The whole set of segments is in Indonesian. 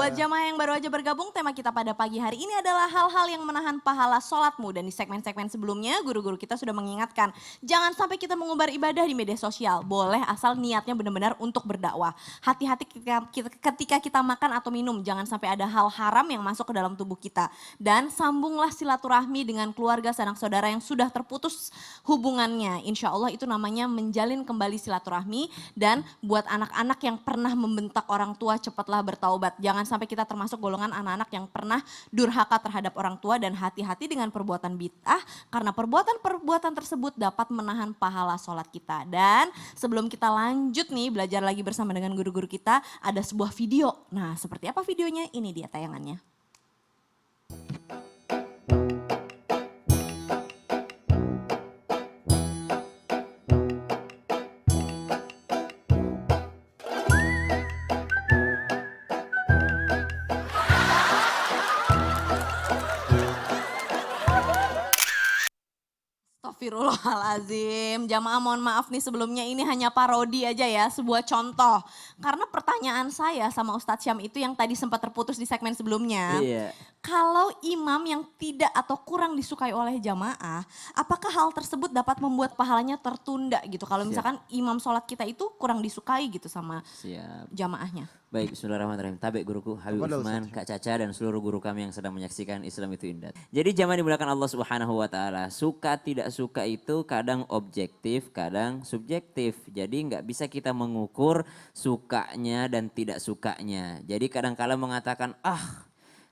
Buat jamaah yang baru aja bergabung, tema kita pada pagi hari ini adalah hal-hal yang menahan pahala sholatmu. Dan di segmen-segmen sebelumnya, guru-guru kita sudah mengingatkan, jangan sampai kita mengumbar ibadah di media sosial. Boleh asal niatnya benar-benar untuk berdakwah. Hati-hati ketika kita makan atau minum, jangan sampai ada hal haram yang masuk ke dalam tubuh kita. Dan sambunglah silaturahmi dengan keluarga sanak saudara yang sudah terputus hubungannya. Insya Allah itu namanya menjalin kembali silaturahmi. Dan buat anak-anak yang pernah membentak orang tua, cepatlah bertaubat. Jangan sampai kita termasuk golongan anak-anak yang pernah durhaka terhadap orang tua, dan hati-hati dengan perbuatan bid'ah karena perbuatan-perbuatan tersebut dapat menahan pahala sholat kita. Dan sebelum kita lanjut nih belajar lagi bersama dengan guru-guru kita, ada sebuah video. Nah, seperti apa videonya? Ini dia tayangannya. Astagfirullahaladzim, jamaah mohon maaf nih sebelumnya, ini hanya parodi aja ya, sebuah contoh. Karena pertanyaan saya sama Ustadz Syam itu yang tadi sempat terputus di segmen sebelumnya. Iya. Kalau imam yang tidak atau kurang disukai oleh jamaah, apakah hal tersebut dapat membuat pahalanya tertunda gitu? Kalau misalkan imam sholat kita itu kurang disukai gitu sama jamaahnya. Baik, bismillahirrahmanirrahim. Tabik guruku Habib Utsman, Kak Caca dan seluruh guru kami yang sedang menyaksikan Islam itu Indah. Jadi jamaah dimulakan Allah Subhanahu wa taala. Suka tidak suka itu kadang objektif, kadang subjektif. Jadi nggak bisa kita mengukur sukanya dan tidak sukanya. Jadi kadang-kala mengatakan,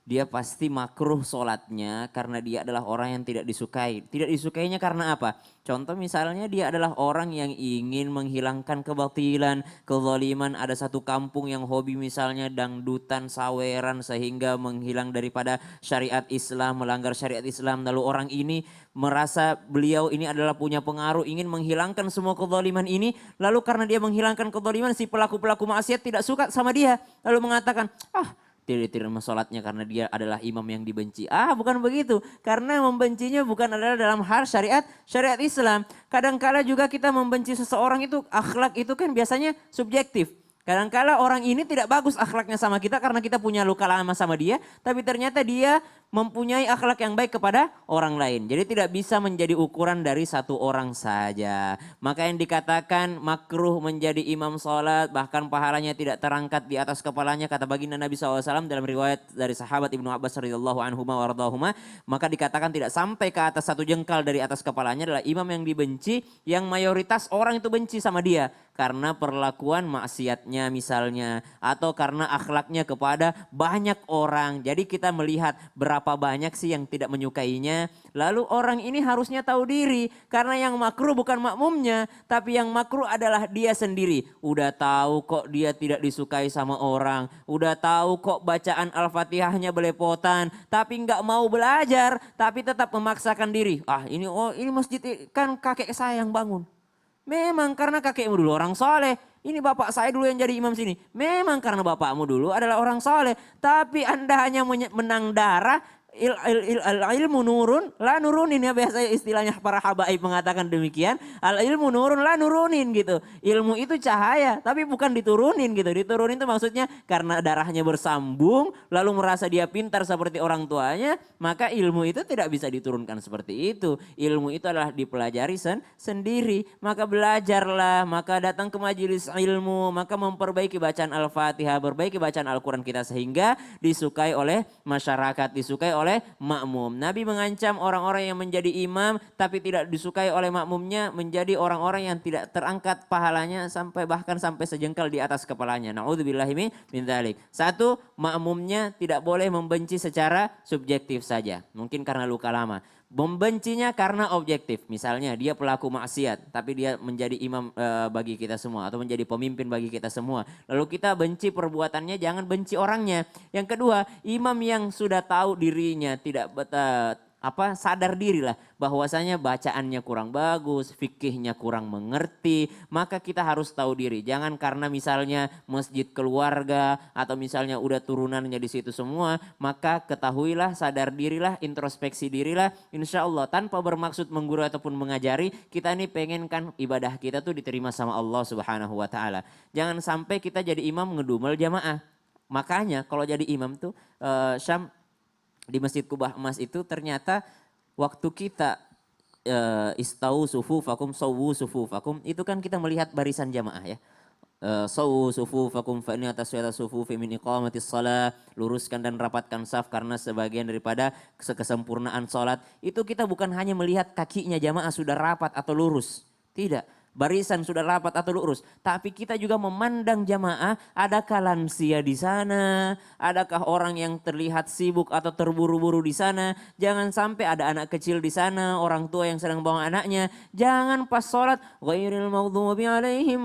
dia pasti makruh sholatnya karena dia adalah orang yang tidak disukai. Tidak disukainya karena apa? Contoh misalnya dia adalah orang yang ingin menghilangkan kebatilan, kezaliman. Ada satu kampung yang hobi misalnya dangdutan, saweran sehingga menghilang daripada syariat Islam, melanggar syariat Islam. Lalu orang ini merasa beliau ini adalah punya pengaruh, ingin menghilangkan semua kezaliman ini. Lalu karena dia menghilangkan kezaliman, si pelaku-pelaku maksiat tidak suka sama dia. Lalu mengatakan, tidak diterima sholatnya karena dia adalah imam yang dibenci. Bukan begitu. Karena membencinya bukan adalah dalam hal syariat Islam. Kadangkala juga kita membenci seseorang itu, akhlak itu kan biasanya subjektif. Kadangkala orang ini tidak bagus akhlaknya sama kita karena kita punya luka lama sama dia. Tapi ternyata dia mempunyai akhlak yang baik kepada orang lain. Jadi tidak bisa menjadi ukuran dari satu orang saja. Maka yang dikatakan makruh menjadi imam sholat, bahkan pahalanya tidak terangkat di atas kepalanya, kata baginda Nabi SAW dalam riwayat dari sahabat Ibnu Abbas radhiyallahu anhuma wa radhahuma, maka dikatakan tidak sampai ke atas satu jengkal dari atas kepalanya adalah imam yang dibenci, yang mayoritas orang itu benci sama dia. Karena perlakuan maksiatnya misalnya, atau karena akhlaknya kepada banyak orang. Jadi kita melihat berapa banyak sih yang tidak menyukainya. Lalu orang ini harusnya tahu diri. Karena yang makruh bukan makmumnya, tapi yang makruh adalah dia sendiri. Udah tahu kok dia tidak disukai sama orang. Udah tahu kok bacaan Al-Fatihahnya belepotan. Tapi nggak mau belajar, tapi tetap memaksakan diri. Ini masjid kan kakek saya yang bangun. Memang karena kakekmu dulu orang soleh. Ini bapak saya dulu yang jadi imam sini. Memang karena bapakmu dulu adalah orang soleh. Tapi Anda hanya menang darah. Ilmu nurun, la nurunin ya, biasanya istilahnya para habaib mengatakan demikian. Al ilmu nurun, la nurunin gitu. Ilmu itu cahaya, tapi bukan diturunin gitu. Diturunin itu maksudnya karena darahnya bersambung, lalu merasa dia pintar seperti orang tuanya, maka ilmu itu tidak bisa diturunkan seperti itu. Ilmu itu adalah dipelajari sendiri. Maka belajarlah, maka datang ke majelis ilmu, maka memperbaiki bacaan Al-Fatihah, perbaiki bacaan Al-Quran kita sehingga disukai oleh masyarakat, disukai oleh makmum. Nabi mengancam orang-orang yang menjadi imam tapi tidak disukai oleh makmumnya menjadi orang-orang yang tidak terangkat pahalanya bahkan sampai sejengkal di atas kepalanya. Na'udzubillahi min dzalik. Satu, makmumnya tidak boleh membenci secara subjektif saja. Mungkin karena luka lama. Membencinya karena objektif. Misalnya dia pelaku maksiat tapi dia menjadi imam bagi kita semua atau menjadi pemimpin bagi kita semua. Lalu kita benci perbuatannya, jangan benci orangnya. Yang kedua, imam yang sudah tahu dirinya tidak sadar diri lah bahwasanya bacaannya kurang bagus, fikihnya kurang mengerti, maka kita harus tahu diri. Jangan karena misalnya masjid keluarga atau misalnya udah turunannya di situ semua, maka ketahuilah, sadar dirilah, introspeksi dirilah. Insya Allah tanpa bermaksud menggurui ataupun mengajari, kita ini pengen kan ibadah kita tuh diterima sama Allah Subhanahu wa taala. Jangan sampai kita jadi imam ngedumel jamaah. Makanya kalau jadi imam tuh Syam di Masjid Kubah Emas itu ternyata waktu kita istau sufufakum sawu sufufakum itu kan kita melihat barisan jamaah ya. Sawu sufufakum fa inni ataswiyata sufufi min iqamatis shalah, luruskan dan rapatkan saf karena sebagian daripada kesempurnaan salat. Itu kita bukan hanya melihat kakinya jamaah sudah rapat atau lurus. Tidak, barisan sudah rapat atau lurus, tapi kita juga memandang jamaah, adakah lansia di sana, adakah orang yang terlihat sibuk atau terburu-buru di sana, jangan sampai ada anak kecil di sana, orang tua yang sedang bawa anaknya, jangan pas sholat, ghairil maghdubi alaihim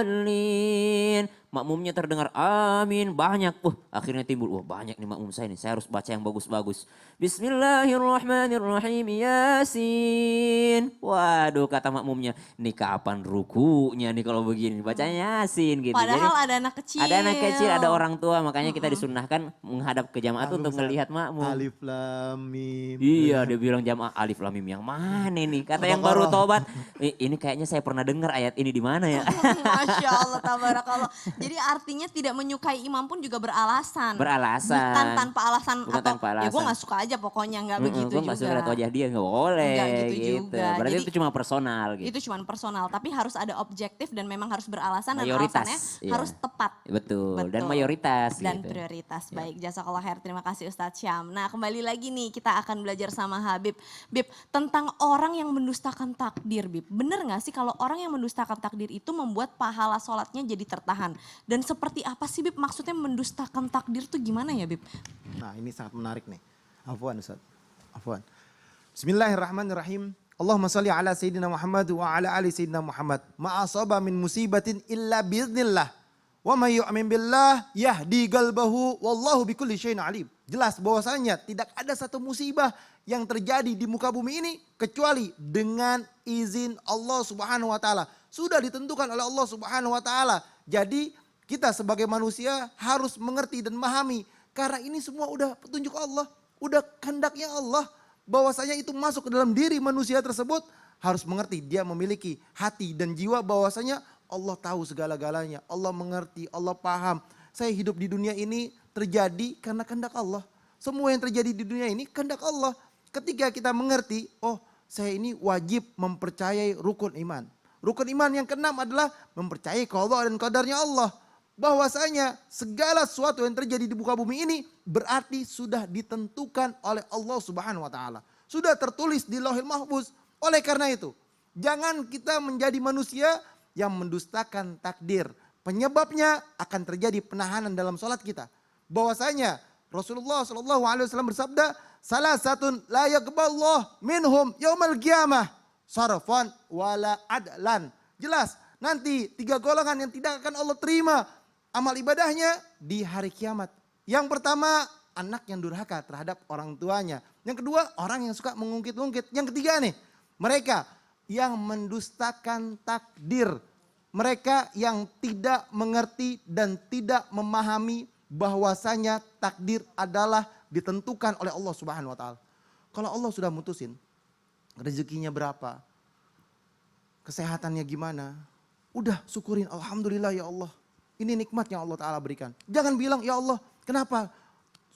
waladdallin. Makmumnya terdengar amin banyak, akhirnya timbul, banyak nih makmum saya nih, saya harus baca yang bagus-bagus. Bismillahirrahmanirrahim, Yasin. Waduh kata makmumnya, nih kapan rukunya nih kalau begini, bacanya Yasin gitu. Padahal Jadi, ada anak kecil. ada anak kecil, ada orang tua, makanya kita disunnahkan menghadap ke jamaah tuh untuk melihat makmum. Alif lam mim. Iya, dia bilang jamaah alif lam mim yang mana nih? Kata yang baru tobat, ini kayaknya saya pernah dengar ayat ini di mana ya? Masya Allah, tabarakallah. Jadi artinya tidak menyukai imam pun juga beralasan. Beralasan. Bukan tanpa alasan Bukan atau tanpa ya gue alasan. gak suka aja pokoknya, gak begitu Gue juga. gak suka lihat wajah dia, gak boleh Nggak gitu gitu. juga. Berarti Jadi, itu cuma personal gitu. Itu cuma personal, tapi harus ada objektif dan memang harus beralasan dan Mayoritas, alasannya iya. harus tepat. Betul. Dan mayoritas Dan gitu. prioritas. Baik, jazakallah khair. Terima kasih Ustadz Syam. Nah, kembali lagi nih kita akan belajar sama Habib. Bib, tentang orang yang mendustakan takdir, Bib. Bener gak sih kalau orang yang mendustakan takdir itu membuat pahala sholatnya jadi tertahan? Dan seperti apa sih, Bib, maksudnya mendustakan takdir tuh gimana ya, Bib? Nah, ini sangat menarik nih. Afwan Ustaz. Afwan. Bismillahirrahmanirrahim. Allahumma salli ala Sayyidina Muhammad wa ala ali Sayyidina Muhammad. Ma'asaba min musibatin illa biiznillah. Wa may yu'min billah yahdi qalbahu wallahu bikulli syai'in alim. Jelas bahwasanya tidak ada satu musibah yang terjadi di muka bumi ini kecuali dengan izin Allah Subhanahu wa taala. Sudah ditentukan oleh Allah Subhanahu wa taala. Jadi kita sebagai manusia harus mengerti dan memahami karena ini semua udah petunjuk Allah, udah kehendaknya Allah. Bahwasanya itu masuk ke dalam diri manusia tersebut harus mengerti dia memiliki hati dan jiwa bahwasanya Allah tahu segala-galanya, Allah mengerti, Allah paham. Saya hidup di dunia ini terjadi karena kehendak Allah. Semua yang terjadi di dunia ini kehendak Allah. Ketika kita mengerti, oh saya ini wajib mempercayai rukun iman. Rukun iman yang keenam adalah mempercayai qada dan qadarnya Allah. Bahwasanya segala sesuatu yang terjadi di muka bumi ini berarti sudah ditentukan oleh Allah Subhanahu wa taala. Sudah tertulis di Lauhil Mahfuz. Oleh karena itu, jangan kita menjadi manusia yang mendustakan takdir. Penyebabnya akan terjadi penahanan dalam sholat kita. Bahwasanya Rasulullah SAW bersabda, salah satu la yaqbalullah minhum yaumal qiyamah sarfan wala adlan. Jelas, nanti 3 golongan yang tidak akan Allah terima amal ibadahnya di hari kiamat. Yang pertama, anak yang durhaka terhadap orang tuanya. Yang kedua, orang yang suka mengungkit-ungkit. Yang ketiga nih, mereka yang mendustakan takdir. Mereka yang tidak mengerti dan tidak memahami bahwasanya takdir adalah ditentukan oleh Allah Subhanahu wa taala. Kalau Allah sudah mutusin rezekinya berapa, kesehatannya gimana, udah syukurin, alhamdulillah ya Allah. Ini nikmat yang Allah Ta'ala berikan. Jangan bilang, ya Allah kenapa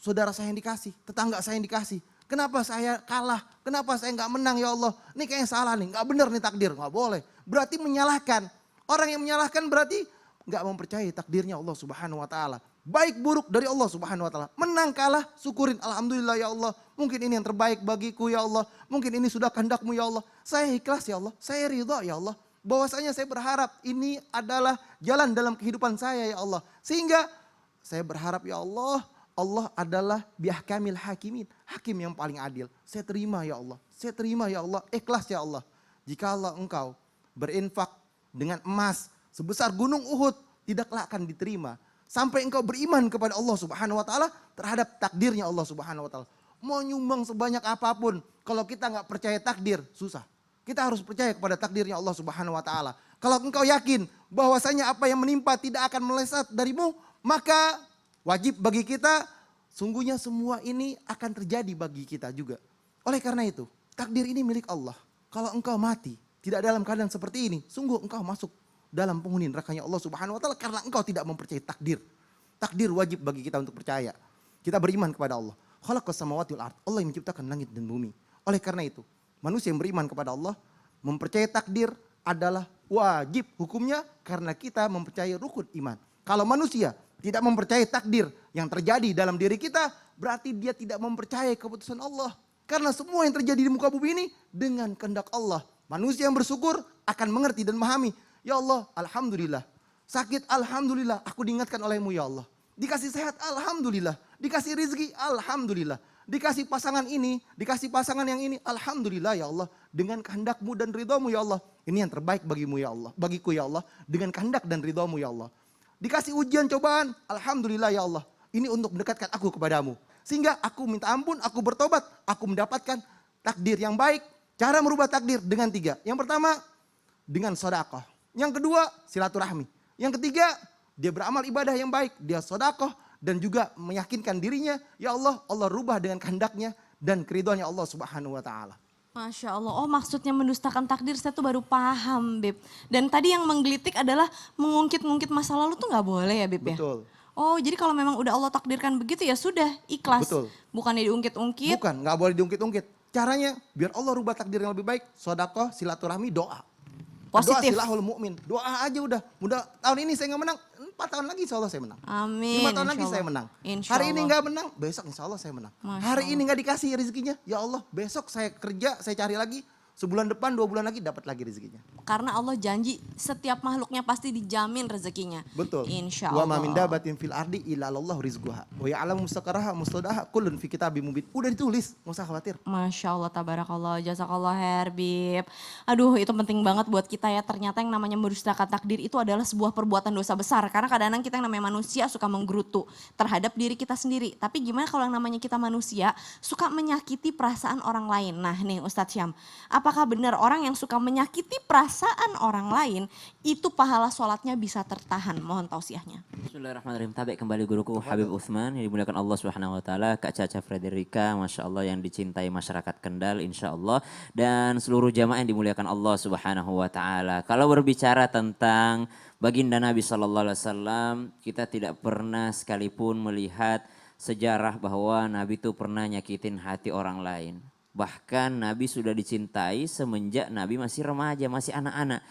saudara saya yang dikasih, tetangga saya yang dikasih. Kenapa saya kalah, kenapa saya nggak menang ya Allah. Ini kayaknya salah nih, nggak benar nih takdir, nggak boleh. Berarti menyalahkan. Orang yang menyalahkan berarti nggak mempercayai takdirnya Allah Subhanahu Wa Ta'ala. Baik buruk dari Allah Subhanahu Wa Ta'ala. Menang kalah, syukurin, alhamdulillah ya Allah. Mungkin ini yang terbaik bagiku ya Allah. Mungkin ini sudah kehendakmu ya Allah. Saya ikhlas ya Allah, saya ridha ya Allah. Bahwasanya saya berharap ini adalah jalan dalam kehidupan saya ya Allah. Sehingga saya berharap ya Allah, Allah adalah biahkamil hakimin. Hakim yang paling adil. Saya terima ya Allah. Saya terima ya Allah. Ikhlas ya Allah. Jika Allah engkau berinfak dengan emas sebesar gunung Uhud, tidaklah akan diterima. Sampai engkau beriman kepada Allah Subhanahu wa taala terhadap takdirnya Allah Subhanahu wa taala. Mau nyumbang sebanyak apapun, kalau kita nggak percaya takdir, susah. Kita harus percaya kepada takdirnya Allah Subhanahu wa taala. Kalau engkau yakin bahwasanya apa yang menimpa tidak akan meleset darimu, maka wajib bagi kita sungguhnya semua ini akan terjadi bagi kita juga. Oleh karena itu, takdir ini milik Allah. Kalau engkau mati tidak dalam keadaan seperti ini, sungguh engkau masuk dalam penghuni nerakanya Allah Subhanahu wa taala karena engkau tidak mempercayai takdir. Takdir wajib bagi kita untuk percaya. Kita beriman kepada Allah. Khalaqas samawati wal ard. Allah yang menciptakan langit dan bumi. Oleh karena itu, manusia yang beriman kepada Allah mempercayai takdir adalah wajib hukumnya karena kita mempercayai rukun iman. Kalau manusia tidak mempercayai takdir yang terjadi dalam diri kita, berarti dia tidak mempercayai keputusan Allah. Karena semua yang terjadi di muka bumi ini dengan kehendak Allah. Manusia yang bersyukur akan mengerti dan memahami. Ya Allah, alhamdulillah. Sakit, alhamdulillah. Aku diingatkan olehmu ya Allah. Dikasih sehat, alhamdulillah. Dikasih rizki, alhamdulillah. Dikasih pasangan ini, dikasih pasangan yang ini, alhamdulillah ya Allah. Dengan kehendakmu dan ridhamu ya Allah. Ini yang terbaik bagimu ya Allah. Bagiku ya Allah. Dengan kehendak dan ridhamu ya Allah. Dikasih ujian cobaan, alhamdulillah ya Allah. Ini untuk mendekatkan aku kepadamu. Sehingga aku minta ampun, aku bertobat, aku mendapatkan takdir yang baik. Cara merubah takdir dengan 3. Yang pertama, dengan sedekah. Yang kedua, silaturahmi. Yang ketiga, dia beramal ibadah yang baik. Dia sedekah dan juga meyakinkan dirinya, ya Allah, Allah rubah dengan kehendaknya dan keridhoannya Allah Subhanahu wa taala. Masya Allah, oh maksudnya mendustakan takdir saya tuh baru paham Beb. Dan tadi yang menggelitik adalah mengungkit-ungkit masa lalu tuh nggak boleh ya Beb ya? Betul. Oh jadi kalau memang udah Allah takdirkan begitu ya sudah ikhlas. Betul. Bukannya diungkit-ungkit. Bukan, nggak boleh diungkit-ungkit. Caranya biar Allah rubah takdir yang lebih baik, sedekah, silaturahmi, doa. Positif. Doa silahul mu'min. Doa aja udah. Mudah tahun ini saya nggak menang, 4 tahun lagi insya Allah saya menang. Amin. 5 tahun lagi insya saya Allah. menang. Insya Hari ini Allah. nggak menang, besok insya Allah saya menang. Masya Hari Allah. ini nggak dikasih rezekinya, ya Allah besok saya kerja, saya cari lagi. Sebulan depan, 2 bulan lagi dapat lagi rezekinya. Karena Allah janji setiap makhluknya pasti dijamin rezekinya. Betul. Insya Wa Allah. ma min dabatin fil ardi illa Allahu rizquha. Wa ya'lamu mustaqarraha mustaudaha kullun fi kitabim mubin. Udah ditulis, enggak usah khawatir. Masya Allah, tabarakallah, jazakallah Herbib. Aduh itu penting banget buat kita ya. Ternyata yang namanya mendustakan takdir itu adalah sebuah perbuatan dosa besar. Karena kadang-kadang kita yang namanya manusia suka menggerutu terhadap diri kita sendiri. Tapi gimana kalau yang namanya kita manusia suka menyakiti perasaan orang lain. Nah nih Ustadz Syam, apakah benar orang yang suka menyakiti perasaan orang lain itu pahala sholatnya bisa tertahan? Mohon tausiahnya. Bismillahirrahmanirrahim. Tabek kembali guruku Habib Utsman yang dimuliakan Allah Subhanahu wa taala, Kak Caca Frederika, Masya Allah yang dicintai masyarakat Kendal insya Allah, dan seluruh jamaah yang dimuliakan Allah Subhanahu wa taala. Kalau berbicara tentang baginda Nabi sallallahu alaihi wasallam, kita tidak pernah sekalipun melihat sejarah bahwa Nabi itu pernah nyakitin hati orang lain. Bahkan Nabi sudah dicintai semenjak Nabi masih remaja, masih anak-anak.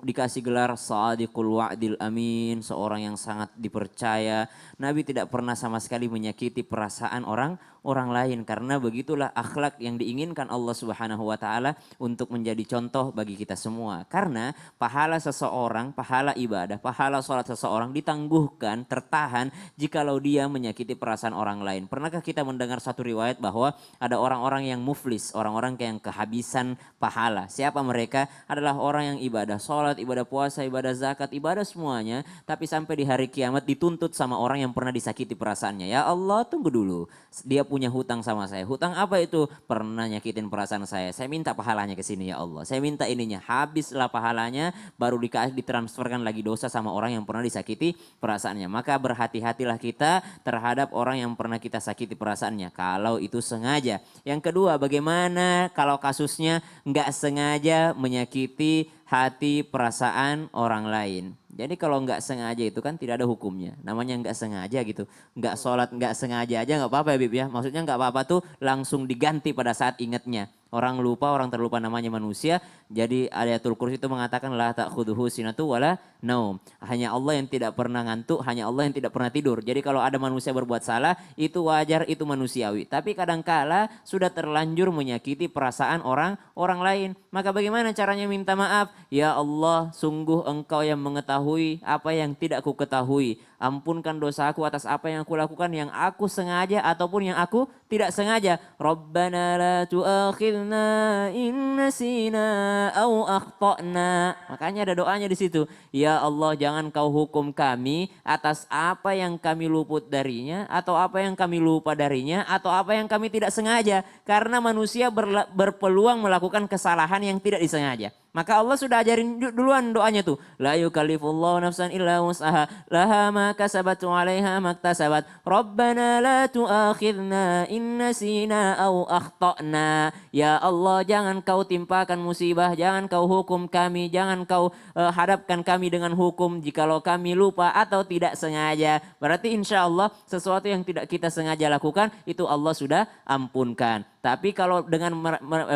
Dikasih gelar Sadiqul Wa'dil Amin, seorang yang sangat dipercaya. Nabi tidak pernah sama sekali menyakiti perasaan orang lain. Karena begitulah akhlak yang diinginkan Allah Subhanahu wa taala untuk menjadi contoh bagi kita semua. Karena pahala seseorang, pahala ibadah, pahala sholat seseorang ditangguhkan, tertahan jikalau dia menyakiti perasaan orang lain. Pernahkah kita mendengar satu riwayat bahwa ada orang-orang yang muflis, orang-orang yang kehabisan pahala. Siapa mereka? Adalah orang yang ibadah sholat, ibadah puasa, ibadah zakat, ibadah semuanya. Tapi sampai di hari kiamat dituntut sama orang yang pernah disakiti perasaannya. Ya Allah tunggu dulu, dia punya hutang sama saya. Hutang apa itu? Pernah nyakitin perasaan saya. Saya minta pahalanya ke sini ya Allah. Saya minta ininya. Habislah pahalanya, baru ditransferkan lagi dosa sama orang yang pernah disakiti perasaannya. Maka berhati-hatilah kita terhadap orang yang pernah kita sakiti perasaannya. Kalau itu sengaja. Yang kedua, bagaimana kalau kasusnya nggak sengaja menyakiti hati perasaan orang lain. Jadi kalau nggak sengaja itu kan tidak ada hukumnya. Namanya nggak sengaja gitu. Nggak sholat nggak sengaja aja nggak apa-apa ya Bib ya. Maksudnya nggak apa-apa tuh langsung diganti pada saat ingatnya. Orang lupa, orang terlupa namanya manusia. Jadi ayatul kursi itu mengatakan la ta'khudhuhu sinatu wala naum. Hanya Allah yang tidak pernah ngantuk, hanya Allah yang tidak pernah tidur. Jadi kalau ada manusia berbuat salah itu wajar, itu manusiawi. Tapi kadangkala sudah terlanjur menyakiti perasaan orang lain. Maka bagaimana caranya minta maaf? Ya Allah, sungguh Engkau yang mengetahui apa yang tidak ku ketahui. Ampunkan dosaku atas apa yang aku lakukan, yang aku sengaja ataupun yang aku tidak sengaja. Rabbana la tu'akhidna in nasina au akhtana. Makanya ada doanya di situ. Ya Allah, jangan kau hukum kami atas apa yang kami luput darinya, atau apa yang kami lupa darinya, atau apa yang kami tidak sengaja. Karena manusia berpeluang melakukan kesalahan yang tidak disengaja. Maka Allah sudah ajarin duluan doanya tuh. La yukallifullahu nafsan illa wus'aha. Laha ma kasabat wa 'alaiha maktasabat. Rabbana la tu'akhidna in nasina aw akhtana. Ya Allah, jangan kau timpakan musibah, jangan kau hukum kami, jangan kau hadapkan kami dengan hukum jikalau kami lupa atau tidak sengaja. Berarti insya Allah sesuatu yang tidak kita sengaja lakukan itu Allah sudah ampunkan. Tapi kalau dengan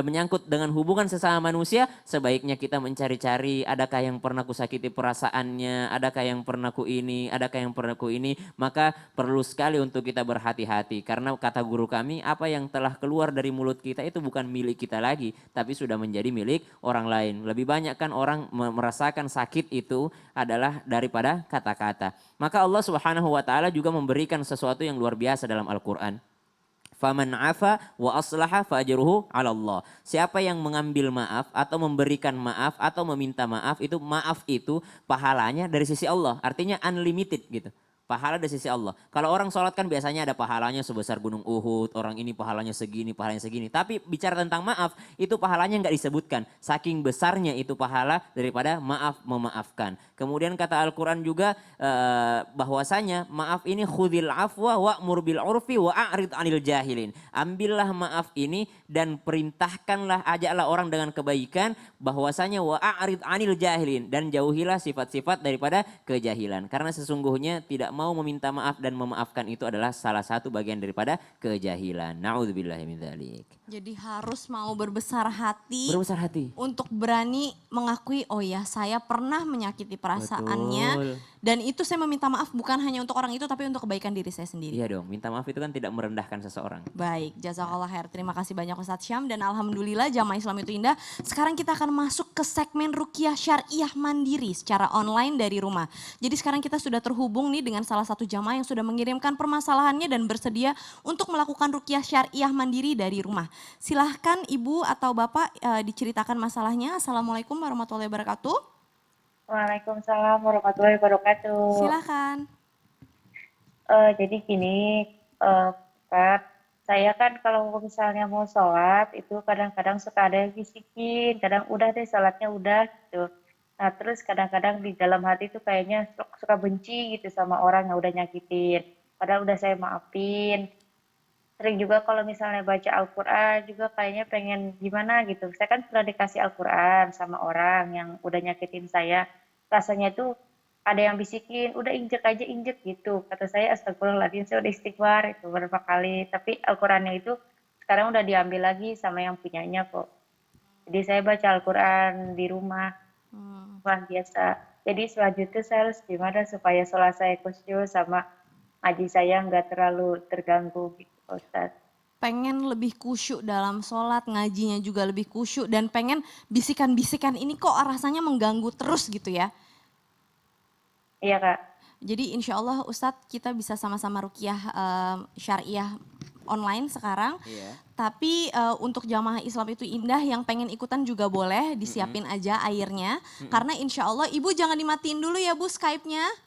menyangkut dengan hubungan sesama manusia, sebaiknya kita mencari-cari adakah yang pernah kusakiti perasaannya, adakah yang pernah ku ini, adakah yang pernah ku ini. Maka perlu sekali untuk kita berhati-hati. Karena kata guru kami, apa yang telah keluar dari mulut kita itu bukan milik kita lagi, tapi sudah menjadi milik orang lain. Lebih banyak kan orang merasakan sakit itu adalah daripada kata-kata. Maka Allah Subhanahu wa taala juga memberikan sesuatu yang luar biasa dalam Al-Qur'an. Faman afa wa aslaha fa ajruhu 'ala Allah. Siapa yang mengambil maaf atau memberikan maaf atau meminta maaf, itu maaf itu pahalanya dari sisi Allah. Artinya unlimited gitu. Pahala dari sisi Allah. Kalau orang sholat kan biasanya ada pahalanya sebesar gunung Uhud. Orang ini pahalanya segini, pahalanya segini. Tapi bicara tentang maaf, itu pahalanya nggak disebutkan. Saking besarnya itu pahala daripada maaf memaafkan. Kemudian kata Al-Quran juga bahwasanya maaf ini khudil afwa wa'mur bil urfi wa'arid anil jahilin. Ambillah maaf ini dan perintahkanlah, ajaklah orang dengan kebaikan. Bahwasanya wa'arid anil jahilin. Dan jauhilah sifat-sifat daripada kejahilan. Karena sesungguhnya tidak mau meminta maaf dan memaafkan itu adalah salah satu bagian daripada kejahilan. Na'udzubillahi min dzalik. Jadi harus mau berbesar hati. Berbesar hati. Untuk berani mengakui, oh ya saya pernah menyakiti perasaannya. Betul. Dan itu saya meminta maaf bukan hanya untuk orang itu tapi untuk kebaikan diri saya sendiri. Iya dong, minta maaf itu kan tidak merendahkan seseorang. Baik, jazakallah khair. Terima kasih banyak Ustadz Syam dan alhamdulillah jamaah Islam itu indah. Sekarang kita akan masuk ke segmen Ruqyah Syariah Mandiri secara online dari rumah. Jadi sekarang kita sudah terhubung nih dengan salah satu jamaah yang sudah mengirimkan permasalahannya dan bersedia untuk melakukan Ruqyah Syariah Mandiri dari rumah. Silahkan Ibu atau Bapak diceritakan masalahnya. Assalamualaikum warahmatullahi wabarakatuh. Waalaikumsalam warahmatullahi wabarakatuh. Silahkan. Jadi gini, Pak, saya kan kalau misalnya mau sholat itu kadang-kadang suka ada yang bisikin, kadang udah deh sholatnya udah gitu. Nah terus kadang-kadang di dalam hati itu kayaknya suka benci gitu sama orang yang udah nyakitin. Padahal udah saya maafin. Sering juga kalau misalnya baca Al-Quran juga kayaknya pengen gimana gitu. Saya kan pernah dikasih Al-Quran sama orang yang udah nyakitin saya. Rasanya tuh ada yang bisikin, udah injek aja injek gitu. Kata saya astagfirullahaladzim, saya udah istighfar itu beberapa kali. Tapi Al-Qurannya itu sekarang udah diambil lagi sama yang punyanya kok. Jadi saya baca Al-Quran di rumah. Wah biasa. Jadi selanjutnya saya harus gimana supaya sholat saya khusyuk sama ngaji saya nggak terlalu terganggu gitu. Ustaz. Pengen lebih khusyuk dalam sholat, ngajinya juga lebih khusyuk dan pengen bisikan-bisikan ini kok rasanya mengganggu terus gitu ya. Iya Kak. Jadi insya Allah Ustadz kita bisa sama-sama ruqyah syariah online sekarang. Iya. Tapi untuk jamaah Islam itu indah yang pengen ikutan juga boleh disiapin aja airnya. Karena insya Allah Ibu jangan dimatiin dulu ya Bu Skype-nya.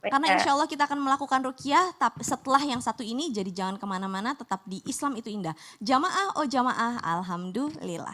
Karena insya Allah kita akan melakukan ruqyah tapi setelah yang satu ini, jadi jangan kemana-mana, tetap di Islam itu indah. Jamaah oh jamaah, alhamdulillah.